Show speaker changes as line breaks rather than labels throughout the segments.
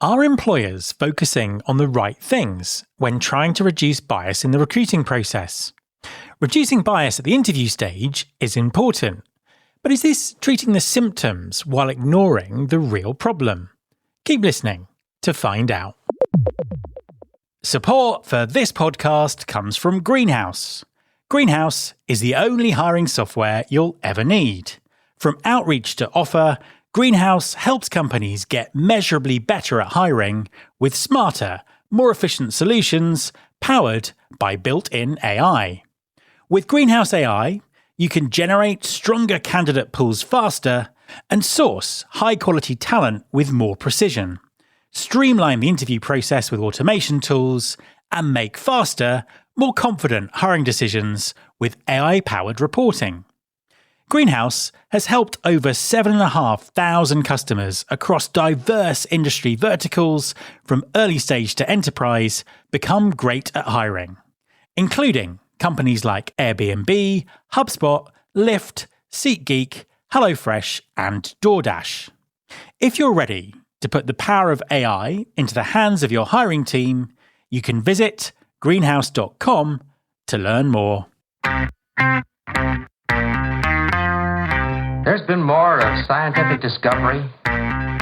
Are employers focusing on the right things when trying to reduce bias in the recruiting process? Reducing bias at the interview stage is important, but is this treating the symptoms while ignoring the real problem? Keep listening to find out. Support for this podcast comes from Greenhouse. Greenhouse is the only hiring software you'll ever need. From outreach to offer, Greenhouse helps companies get measurably better at hiring with smarter, more efficient solutions powered by built-in AI. With Greenhouse AI, you can generate stronger candidate pools faster and source high-quality talent with more precision, streamline the interview process with automation tools, and make faster, more confident hiring decisions with AI-powered reporting. Greenhouse has helped over 7,500 customers across diverse industry verticals from early stage to enterprise become great at hiring, including companies like Airbnb, HubSpot, Lyft, SeatGeek, HelloFresh, and DoorDash. If you're ready to put the power of AI into the hands of your hiring team, you can visit greenhouse.com to learn more.
There's been more of scientific discovery,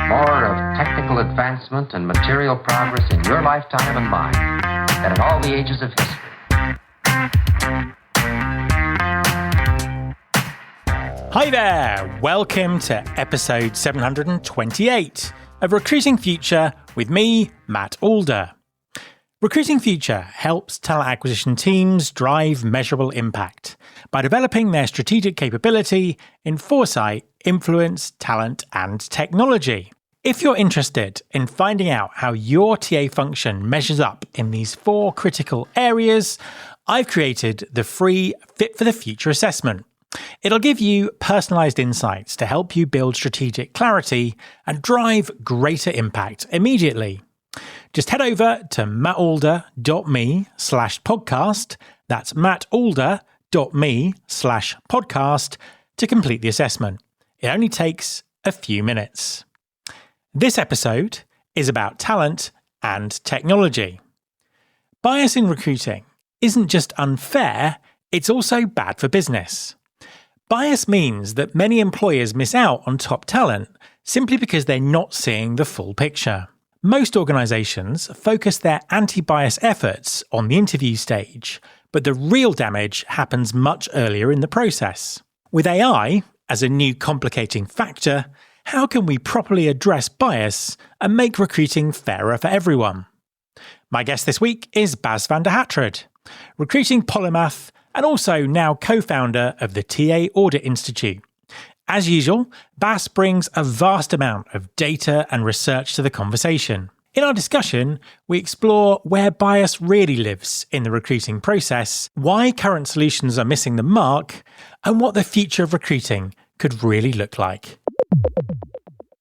more of technical advancement and material progress in your lifetime and mine than in all the ages of history.
Hi there! Welcome to episode 728 of Recruiting Future with me, Matt Alder. Recruiting Future helps talent acquisition teams drive measurable impact by developing their strategic capability in foresight, influence, talent, and technology. If you're interested in finding out how your TA function measures up in these 4 critical areas, I've created the free Fit for the Future assessment. It'll give you personalized insights to help you build strategic clarity and drive greater impact immediately. Just head over to mattalder.me/podcast. That's mattalder.me/podcast to complete the assessment. It only takes a few minutes. This episode is about talent and technology. Bias in recruiting isn't just unfair, it's also bad for business. Bias means that many employers miss out on top talent simply because they're not seeing the full picture. Most organizations focus their anti-bias efforts on the interview stage, but the real damage happens much earlier in the process. With AI as a new complicating factor, how can we properly address bias and make recruiting fairer for everyone? My guest this week is Bas van der Hatred, recruiting polymath and also now co-founder of the TA Audit Institute. As usual, Bas brings a vast amount of data and research to the conversation. In our discussion, we explore where bias really lives in the recruiting process, why current solutions are missing the mark, and what the future of recruiting could really look like.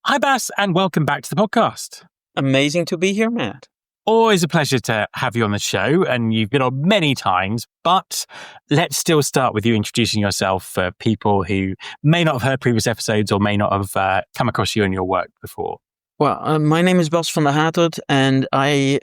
Hi, Bas, and welcome back to the podcast.
Amazing to be here, Matt.
Always a pleasure to have you on the show, and you've been on many times, but let's still start with you introducing yourself for people who may not have heard previous episodes or may not have come across you in your work before.
Well, my name is Bas van der Hatred, and I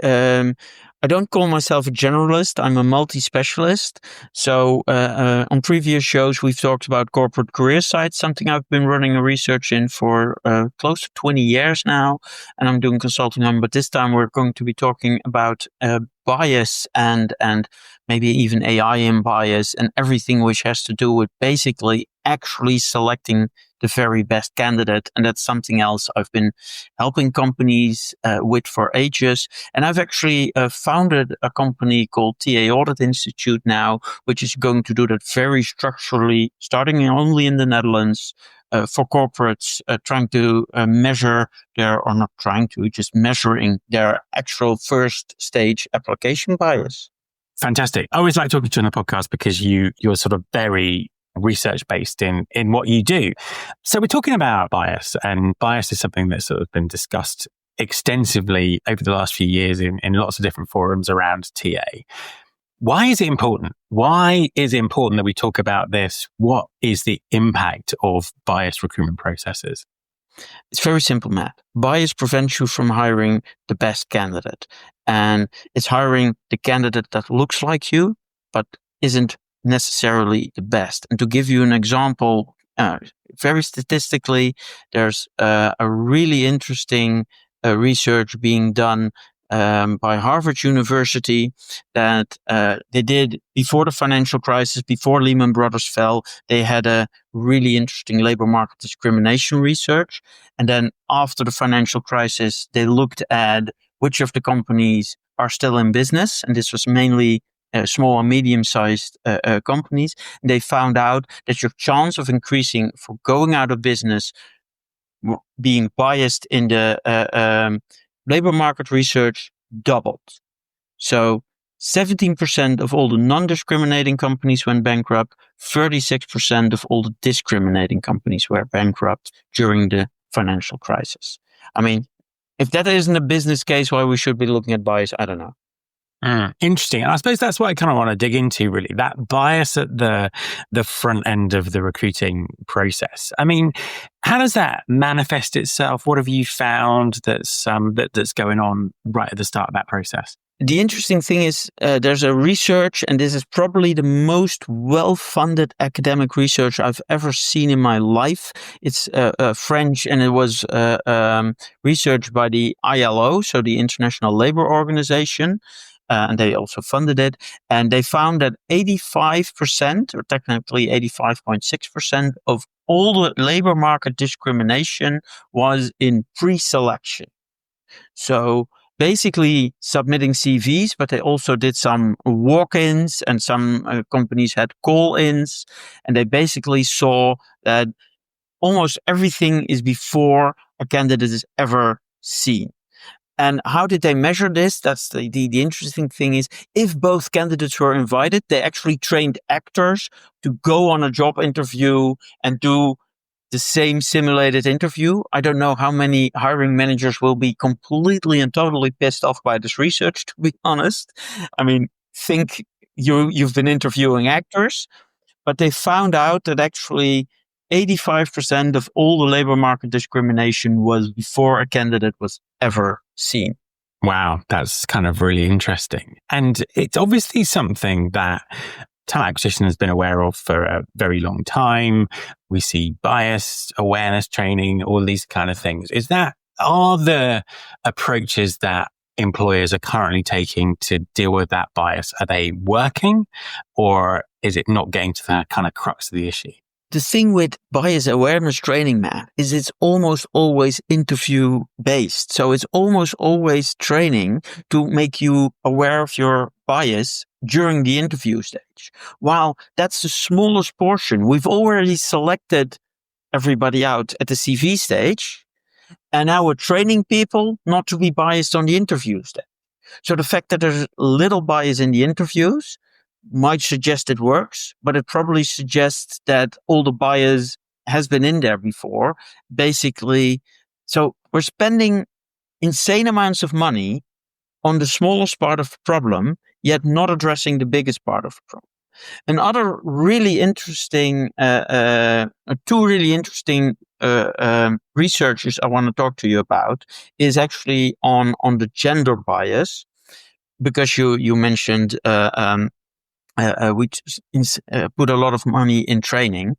don't call myself a generalist. I'm a multi-specialist. So on previous shows, we've talked about corporate career sites, something I've been running research in for close to 20 years now, and I'm doing consulting on. But this time we're going to be talking about bias and maybe even AI in bias and everything which has to do with basically actually selecting the very best candidate. And that's something else I've been helping companies with for ages. And I've actually founded a company called TA Audit Institute now, which is going to do that very structurally, starting only in the Netherlands, for corporates trying to measure just measuring their actual first stage application bias.
Fantastic. I always like talking to you on the podcast because you're sort of very research-based in what you do. So we're talking about bias, and bias is something that's sort of been discussed extensively over the last few years in lots of different forums around TA. Why is it important? Why is it important that we talk about this? What is the impact of biased recruitment processes?
It's very simple math. Bias prevents you from hiring the best candidate. And it's hiring the candidate that looks like you, but isn't necessarily the best. And to give you an example, very statistically, there's a really interesting research being done by Harvard University that they did before the financial crisis, before Lehman Brothers fell. They had a really interesting labor market discrimination research. And then after the financial crisis, they looked at which of the companies are still in business. And this was mainly small and medium-sized companies. And they found out that your chance of increasing for going out of business, being biased in the labor market research, doubled. So 17% of all the non-discriminating companies went bankrupt, 36% of all the discriminating companies were bankrupt during the financial crisis. I mean, if that isn't a business case why we should be looking at bias, I don't know.
Interesting. And I suppose that's what I kind of want to dig into, really, that bias at the front end of the recruiting process. I mean, how does that manifest itself? What have you found that's going on right at the start of that process?
The interesting thing is there's a research, and this is probably the most well-funded academic research I've ever seen in my life. It's French, and it was researched by the ILO, so the International Labour Organization. And they also funded it. And they found that 85%, or technically 85.6% of all the labor market discrimination was in pre-selection. So basically submitting CVs, but they also did some walk-ins, and some companies had call-ins. And they basically saw that almost everything is before a candidate is ever seen. And how did they measure this? That's the interesting thing is, if both candidates were invited, they actually trained actors to go on a job interview and do the same simulated interview. I don't know how many hiring managers will be completely and totally pissed off by this research, to be honest. I mean, think you've been interviewing actors, but they found out that actually 85% of all the labor market discrimination was before a candidate was ever seen.
Wow, that's kind of really interesting. And it's obviously something that talent acquisition has been aware of for a very long time. We see bias, awareness training, all these kind of things. Are the approaches that employers are currently taking to deal with that bias, are they working, or is it not getting to the kind of crux of the issue?
The thing with bias awareness training, Matt, is it's almost always interview based. So it's almost always training to make you aware of your bias during the interview stage. While that's the smallest portion, we've already selected everybody out at the CV stage, and now we're training people not to be biased on the interview stage. So the fact that there's little bias in the interviews might suggest it works, but it probably suggests that all the bias has been in there before. Basically, so we're spending insane amounts of money on the smallest part of the problem, yet not addressing the biggest part of the problem. Another really interesting, two really interesting researches I want to talk to you about is actually on the gender bias, because you mentioned we put a lot of money in training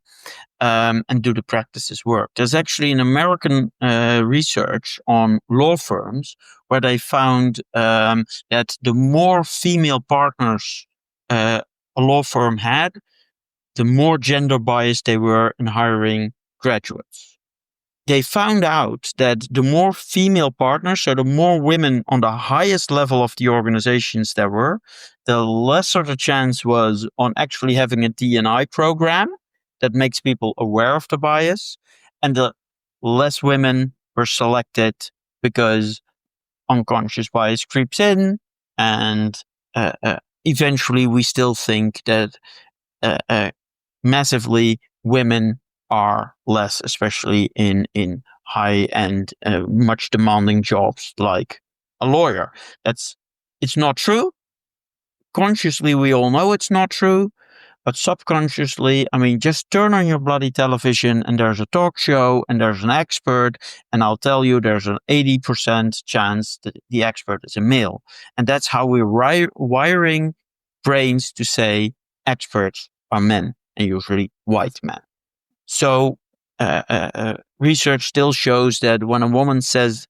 and do the practices work. There's actually an American research on law firms where they found that the more female partners a law firm had, the more gender biased they were in hiring graduates. They found out that the more female partners, so the more women on the highest level of the organizations there were, the lesser the chance was on actually having a D&I program that makes people aware of the bias, and the less women were selected because unconscious bias creeps in, and eventually we still think that massively women are less, especially in high-end, much demanding jobs like a lawyer. It's not true. Consciously, we all know it's not true, but subconsciously, just turn on your bloody television and there's a talk show and there's an expert, and I'll tell you there's an 80% chance that the expert is a male. And that's how we're wiring brains to say experts are men, and usually white men. So research still shows that when a woman says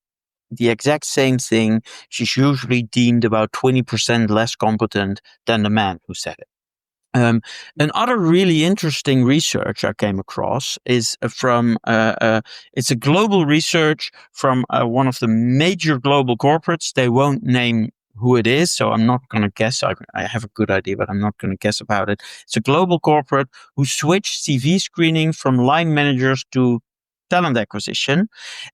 the exact same thing, she's usually deemed about 20% less competent than the man who said it. Another really interesting research I came across is from, it's a global research from one of the major global corporates. They won't name who it is, so I'm not going to guess. I have a good idea, but I'm not going to guess about it. It's a global corporate who switched CV screening from line managers to talent acquisition.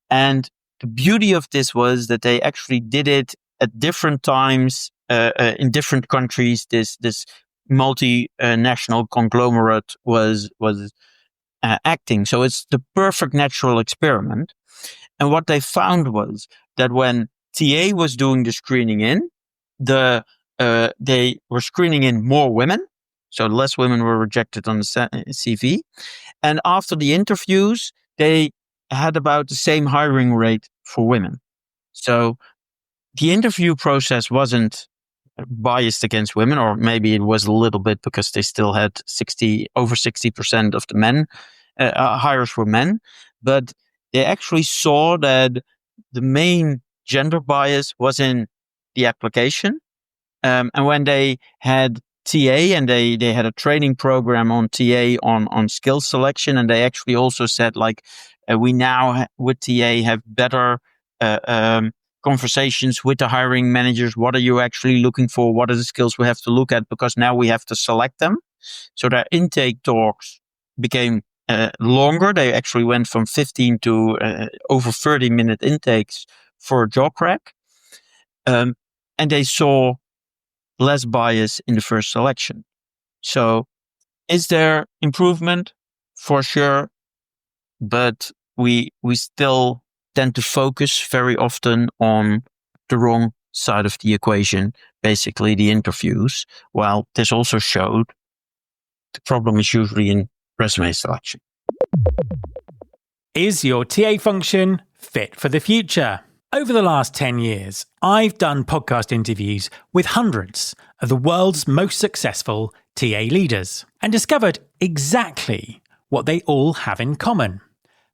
And the beauty of this was that they actually did it at different times in different countries. This multinational conglomerate was acting. So it's the perfect natural experiment. And what they found was that when TA was doing the screening in, they were screening in more women. So less women were rejected on the CV. And after the interviews, they had about the same hiring rate for women. So the interview process wasn't biased against women, or maybe it was a little bit because they still had over 60% of the men hires were men, but they actually saw that the main gender bias was in the application. And when they had TA and they had a training program on TA on skill selection, and they actually also said we now with TA have better conversations with the hiring managers. What are you actually looking for? What are the skills we have to look at? Because now we have to select them. So their intake talks became longer. They actually went from 15 to over 30-minute intakes for a job rec. And they saw less bias in the first selection. So is there improvement? For sure. But we still tend to focus very often on the wrong side of the equation, basically the interviews, while this also showed the problem is usually in resume selection.
Is your TA function fit for the future? Over the last 10 years, I've done podcast interviews with hundreds of the world's most successful TA leaders and discovered exactly what they all have in common.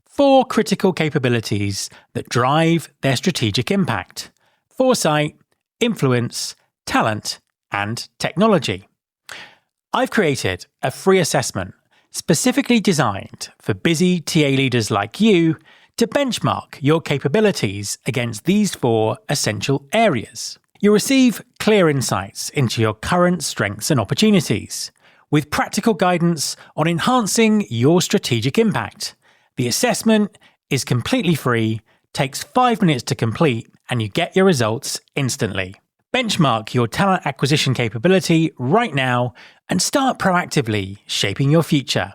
4 critical capabilities that drive their strategic impact: foresight, influence, talent, and technology. I've created a free assessment specifically designed for busy TA leaders like you to benchmark your capabilities against these 4 essential areas. You'll receive clear insights into your current strengths and opportunities, with practical guidance on enhancing your strategic impact. The assessment is completely free, takes 5 minutes to complete, and you get your results instantly. Benchmark your talent acquisition capability right now and start proactively shaping your future.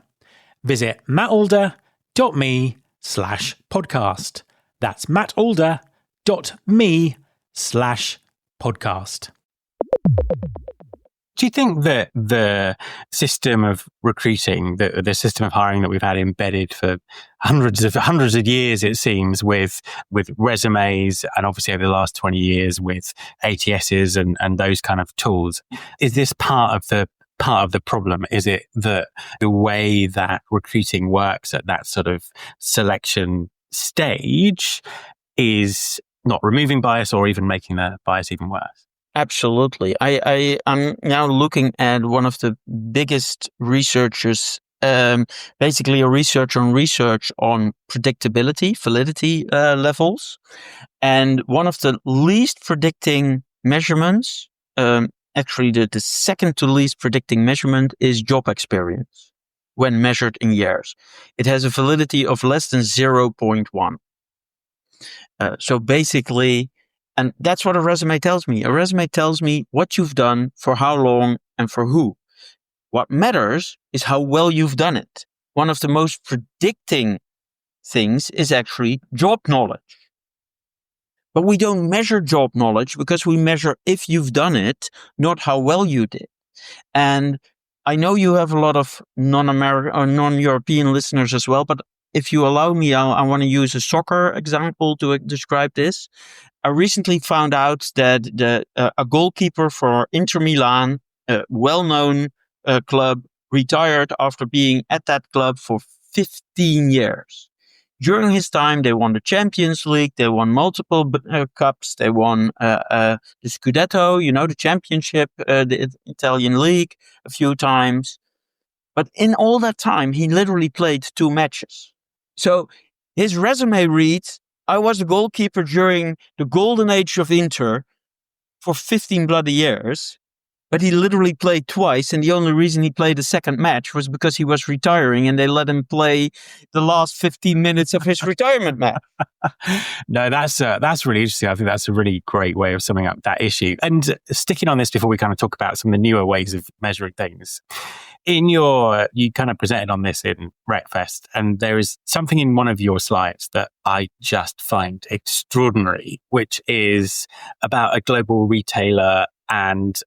Visit mattalder.me/podcast. That's mattalder.me/podcast.
Do you think that the system of recruiting, the system of hiring that we've had embedded for hundreds of years, it seems, with resumes, and obviously over the last 20 years with ATSs and those kind of tools, is this part of the problem? Is it that the way that recruiting works at that sort of selection stage is not removing bias or even making the bias even worse?
Absolutely. I'm now looking at one of the biggest researchers, basically a research on predictability, validity levels. And one of the least predicting measurements, actually the second to least predicting measurement, is job experience when measured in years. It has a validity of less than 0.1. So basically, and that's what a resume tells me. A resume tells me what you've done, for how long, and for who. What matters is how well you've done it. One of the most predicting things is actually job knowledge. But we don't measure job knowledge because we measure if you've done it, not how well you did. And I know you have a lot of non-American or non-European listeners as well, but if you allow me, I want to use a soccer example to describe this. I recently found out that a goalkeeper for Inter Milan, a well-known club, retired after being at that club for 15 years. During his time, they won the Champions League, they won multiple cups, they won the Scudetto, the championship, the Italian league a few times. But in all that time, he literally played 2 matches. So his resume reads, I was a goalkeeper during the golden age of Inter for 15 bloody years, but he literally played twice. And the only reason he played the second match was because he was retiring and they let him play the last 15 minutes of his retirement match.
No, that's really interesting. I think that's a really great way of summing up that issue. And sticking on this before we kind of talk about some of the newer ways of measuring things. You kind of presented on this in Wreckfest, and there is something in one of your slides that I just find extraordinary, which is about a global retailer and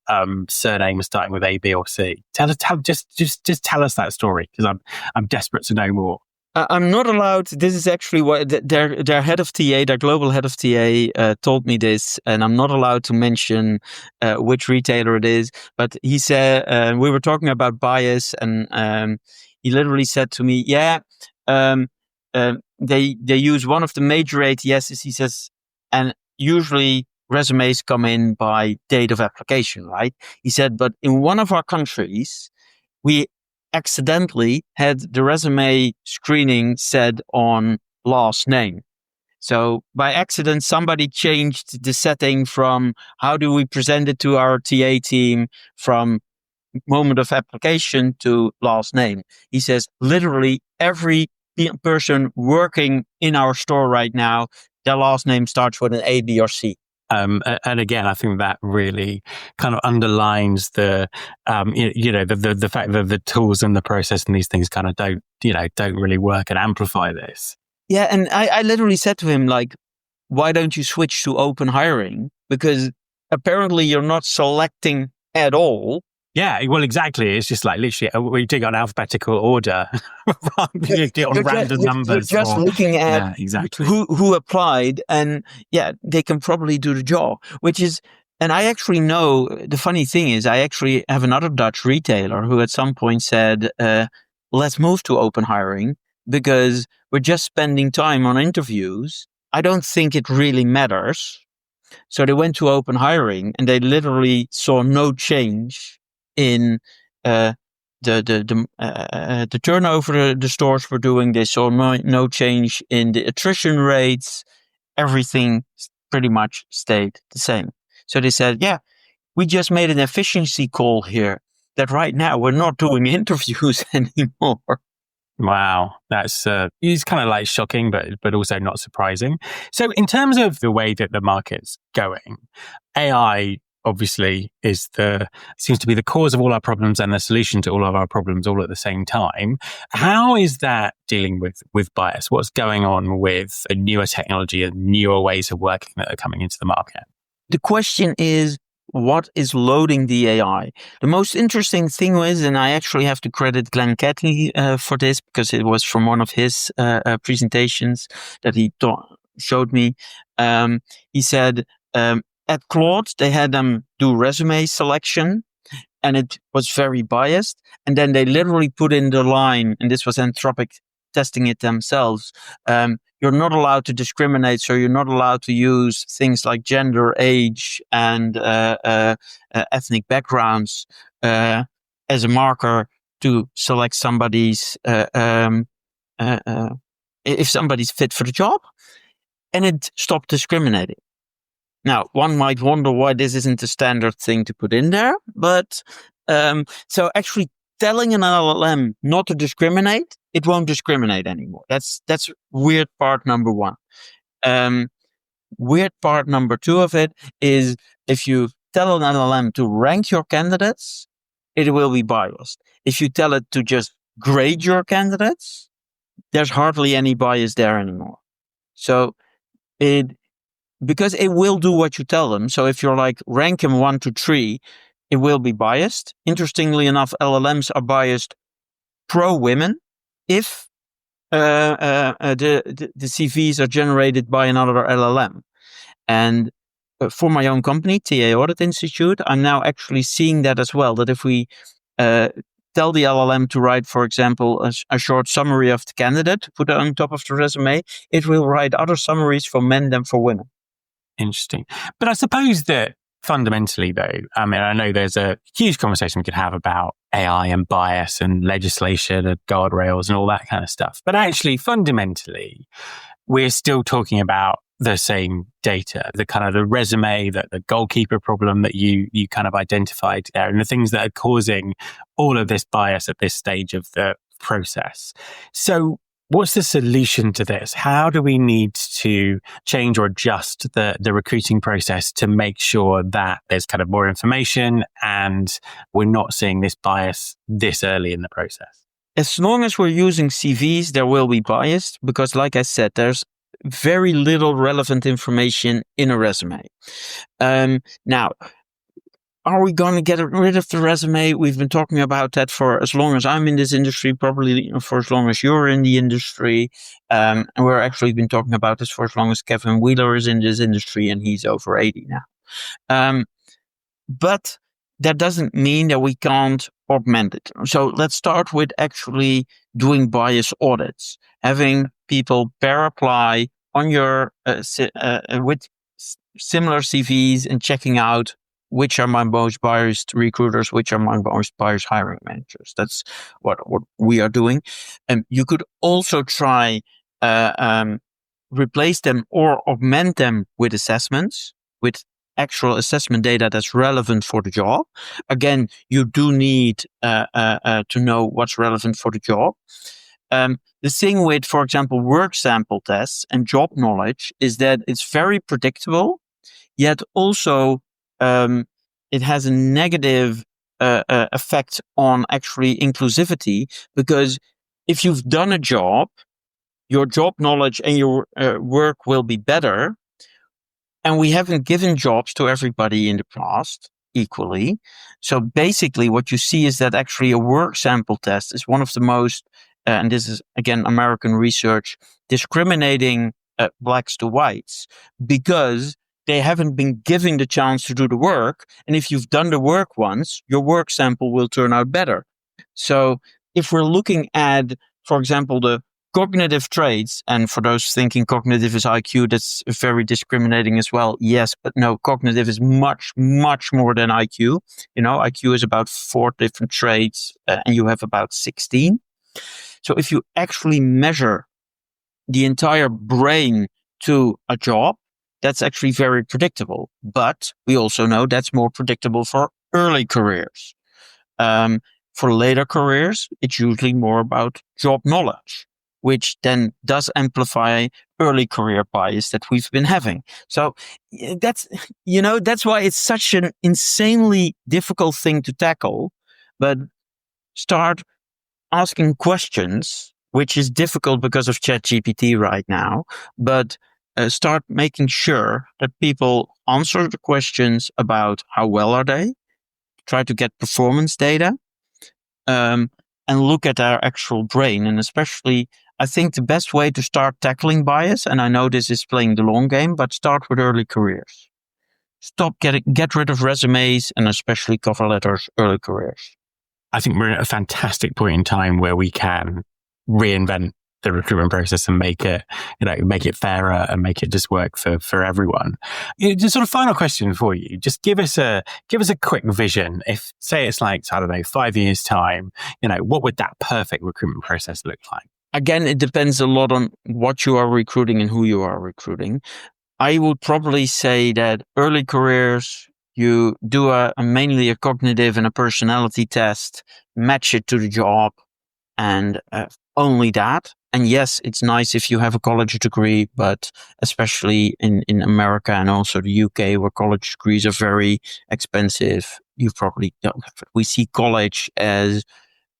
surname starting with A, B, or C. Just tell us that story, because I'm desperate to know more.
I'm not allowed. This is actually what their head of TA, their global head of TA, told me this, and I'm not allowed to mention which retailer it is. But he said we were talking about bias, and he literally said to me, "Yeah, they use one of the major ATSs." He says, and usually resumes come in by date of application, right? He said, but in one of our countries, we accidentally had the resume screening said on last name. So by accident, somebody changed the setting from how do we present it to our TA team from moment of application to last name. He says literally every person working in our store right now, their last name starts with an A, B, or C.
And again, I think that really kind of underlines the fact that the tools and the process and these things kind of don't really work and amplify this.
Yeah, and I literally said to him, like, why don't you switch to open hiring? Because apparently you're not selecting at all.
Yeah, well, exactly. It's just like literally we do it on alphabetical order, on random numbers.
You're just looking at
exactly
who applied, and they can probably do the job. Which is, and I actually know the funny thing is, I actually have another Dutch retailer who at some point said, "Let's move to open hiring because we're just spending time on interviews. I don't think it really matters." So they went to open hiring, and they literally saw no change in the turnover the stores were doing. They saw no change in the attrition rates. Everything pretty much stayed the same. So they said, yeah, we just made an efficiency call here that right now we're not doing interviews anymore.
Wow, that's it's kind of like shocking, but also not surprising. So in terms of the way that the market's going, AI obviously seems to be the cause of all our problems and the solution to all of our problems all at the same time. How is that dealing with bias? What's going on with a newer technology and newer ways of working that are coming into the market?
The question is, what is loading the AI? The most interesting thing is, and I actually have to credit Glenn Catley for this because it was from one of his presentations that he showed me. He said, at Claude, they had them do resume selection, and it was very biased. And then they literally put in the line, and this was Anthropic testing it themselves. You're not allowed to discriminate, so you're not allowed to use things like gender, age, and ethnic backgrounds as a marker to select somebody's if somebody's fit for the job. And it stopped discriminating. Now, one might wonder why this isn't a standard thing to put in there, but so actually telling an LLM not to discriminate, it won't discriminate anymore. That's weird part number one. Weird part number two of it is if you tell an LLM to rank your candidates, it will be biased. If you tell it to just grade your candidates, there's hardly any bias there anymore. So because it will do what you tell them. So if you're like rank them 1 to 3, it will be biased. Interestingly enough, LLMs are biased pro-women if the CVs are generated by another LLM. And for my own company, TA Audit Institute, I'm now actually seeing that as well, that if we tell the LLM to write, for example, a short summary of the candidate, put it on top of the resume, it will write other summaries for men than for women.
Interesting. But I suppose that fundamentally, though, I mean, I know there's a huge conversation we could have about AI and bias and legislation and guardrails and all that kind of stuff. But actually, fundamentally, we're still talking about the same data, the kind of the resume, the goalkeeper problem that you kind of identified there, and the things that are causing all of this bias at this stage of the process. So what's the solution to this? How do we need to change or adjust the recruiting process to make sure that there's kind of more information and we're not seeing this bias this early in the process?
As long as we're using CVs, there will be bias because, like I said, there's very little relevant information in a resume. Now, are we going to get rid of the resume? We've been talking about that for as long as I'm in this industry, probably for as long as you're in the industry. And we're actually been talking about this for as long as Kevin Wheeler is in this industry, and he's over 80 now. But that doesn't mean that we can't augment it. So let's start with actually doing bias audits, having people pair apply on your with similar CVs and checking out which are my most biased recruiters, which are my most biased hiring managers. That's what we are doing. And you could also try replace them or augment them with assessments, with actual assessment data that's relevant for the job. Again, you do need to know what's relevant for the job. The thing with, for example, work sample tests and job knowledge is that it's very predictable, yet also it has a negative effect on actually inclusivity, because if you've done a job, your job knowledge and your work will be better. And we haven't given jobs to everybody in the past equally. So basically what you see is that actually a work sample test is one of the most, and this is again American research, discriminating blacks to whites, because they haven't been given the chance to do the work. And if you've done the work once, your work sample will turn out better. So if we're looking at, for example, the cognitive traits, and for those thinking cognitive is IQ, that's very discriminating as well. Yes, but no, cognitive is much, much more than IQ. You know, IQ is about 4 different traits, and you have about 16. So if you actually measure the entire brain to a job, that's actually very predictable. But we also know that's more predictable for early careers. For later careers, it's usually more about job knowledge, which then does amplify early career bias that we've been having. So that's why it's such an insanely difficult thing to tackle. But start asking questions, which is difficult because of ChatGPT right now, but start making sure that people answer the questions about how well are they, try to get performance data, and look at our actual brain. And especially, I think the best way to start tackling bias, and I know this is playing the long game, but start with early careers. Get rid of resumes, and especially cover letters, early careers.
I think we're at a fantastic point in time where we can reinvent the recruitment process and make it fairer and make it just work for everyone. Just sort of final question for you. Just give us a quick vision. If say it's like, I don't know, 5 years time, what would that perfect recruitment process look like?
Again, it depends a lot on what you are recruiting and who you are recruiting. I would probably say that early careers, you do mainly a cognitive and a personality test, match it to the job, and only that. And yes, it's nice if you have a college degree, but especially in America and also the UK, where college degrees are very expensive, you probably don't have it. We see college as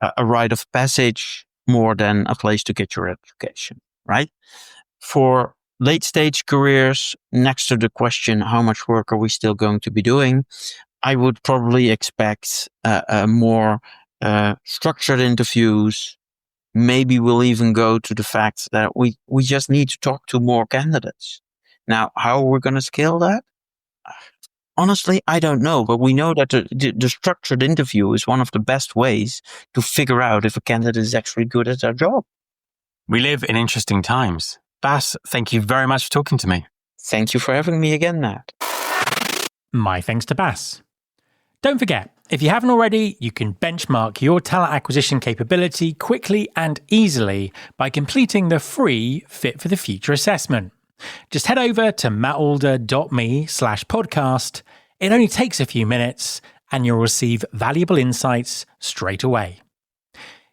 a rite of passage more than a place to get your education, right? For late stage careers, next to the question, how much work are we still going to be doing? I would probably expect more structured interviews. Maybe we'll even go to the fact that we just need to talk to more candidates. Now, how are we going to scale that? Honestly, I don't know, but we know that the structured interview is one of the best ways to figure out if a candidate is actually good at their job.
We live in interesting times. Bas, thank you very much for talking to me.
Thank you for having me again, Nat.
My thanks to Bas. Don't forget, if you haven't already, you can benchmark your talent acquisition capability quickly and easily by completing the free Fit for the Future assessment. Just head over to mattalder.me/podcast. It only takes a few minutes and you'll receive valuable insights straight away.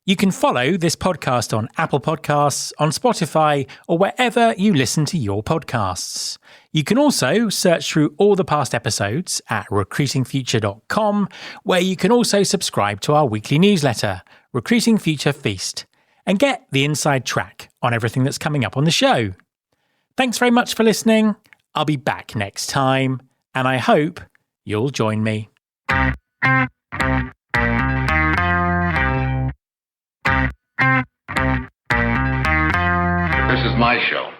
You can follow this podcast on Apple Podcasts, on Spotify, or wherever you listen to your podcasts. You can also search through all the past episodes at recruitingfuture.com, where you can also subscribe to our weekly newsletter, Recruiting Future Feast, and get the inside track on everything that's coming up on the show. Thanks very much for listening. I'll be back next time, and I hope you'll join me.
This is my show.